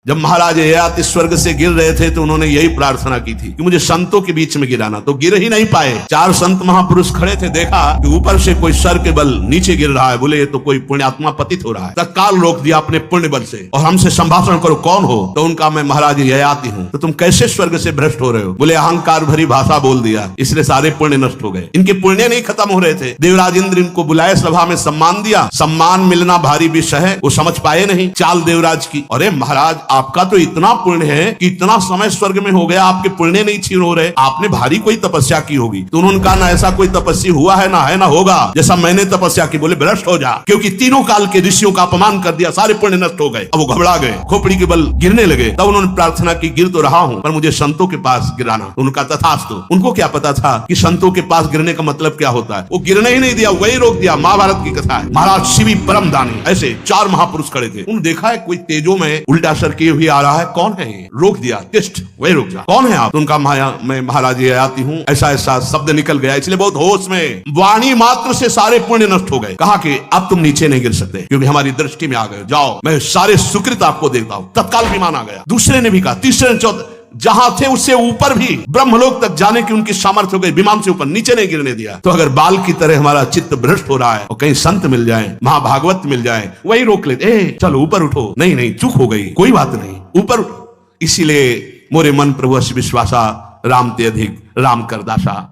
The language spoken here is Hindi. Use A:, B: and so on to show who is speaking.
A: जब महाराज ययाति स्वर्ग से गिर रहे थे तो उन्होंने यही प्रार्थना की थी कि मुझे संतों के बीच में गिराना, तो गिर ही नहीं पाए। 4 संत महापुरुष खड़े थे, देखा कि ऊपर से कोई सर के बल नीचे गिर रहा है, बोले ये तो कोई पुण्यात्मा पतित हो रहा है। तत्काल रोक दिया अपने पुण्य बल से और हमसे संभाषण करो, कौन हो? तो उनका मैं महाराज ययाति हूँ। तो तुम कैसे स्वर्ग से भ्रष्ट हो रहे हो? बोले अहंकार भरी भाषा बोल दिया, इसलिए सारे पुण्य नष्ट हो गए। इनके पुण्य नहीं खत्म हो रहे थे। देवराज इंद्र इनको बुलाए, सभा में सम्मान दिया। सम्मान मिलना भारी विषय है, वो समझ पाए नहीं चाल देवराज की। अरे महाराज आपका तो इतना पुण्य है कि इतना समय स्वर्ग में हो गया, आपके पुण्य नहीं छीन हो रहे, आपने भारी कोई तपस्या की होगी। तो उन्होंने कहा ना ऐसा कोई तपस्वी हुआ है ना होगा जैसा मैंने तपस्या की। बोले भ्रष्ट हो जा, क्योंकि तीनों काल के ऋषियों का अपमान कर दिया, सारे पुण्य नष्ट हो गए। अब वो घबरा गए, खोपड़ी के बल गिरने लगे। तब उन्होंने प्रार्थना की, गिर तो रहा हूं पर मुझे संतों के पास गिराना। उनका तथास्तु। उनको क्या पता था कि संतों के पास गिरने का मतलब क्या होता है। वो गिरने ही नहीं दिया, वही रोक दिया। महाभारत की कथा है। महाराज शिवी परम दानी, ऐसे 4 महापुरुष खड़े थे। उन्होंने देखा है कोई तेजो में उल्टा सर किए हुए आ रहा है, कौन है ये? रोक दिया, टिस्ट, वही रुक जा। कौन है आप? तो उनका मैं महाराज ययाति हूँ, ऐसा ऐसा शब्द निकल गया। इसलिए बहुत होश में, वाणी मात्र से सारे पुण्य नष्ट हो गए। कहा कि अब तुम नीचे नहीं गिर सकते क्योंकि हमारी दृष्टि में आ गए, जाओ मैं सारे सुकृत आपको देता हूँ। तत्काल विमान आ गया। दूसरे ने भी कहा, तीसरे ने, चौथे, जहां थे उससे ऊपर भी ब्रह्मलोक तक जाने की उनकी सामर्थ्य हो गई। विमान से ऊपर, नीचे नहीं गिरने दिया। तो अगर बाल की तरह हमारा चित्त भ्रष्ट हो रहा है और कहीं संत मिल जाए, महाभागवत मिल जाए, वही रोक लेते, चलो ऊपर उठो। नहीं चूक हो गई, कोई बात नहीं, ऊपर उठो। इसीलिए मोरे मन प्रभु विश्वासा, राम ते अधिक राम कर दासा।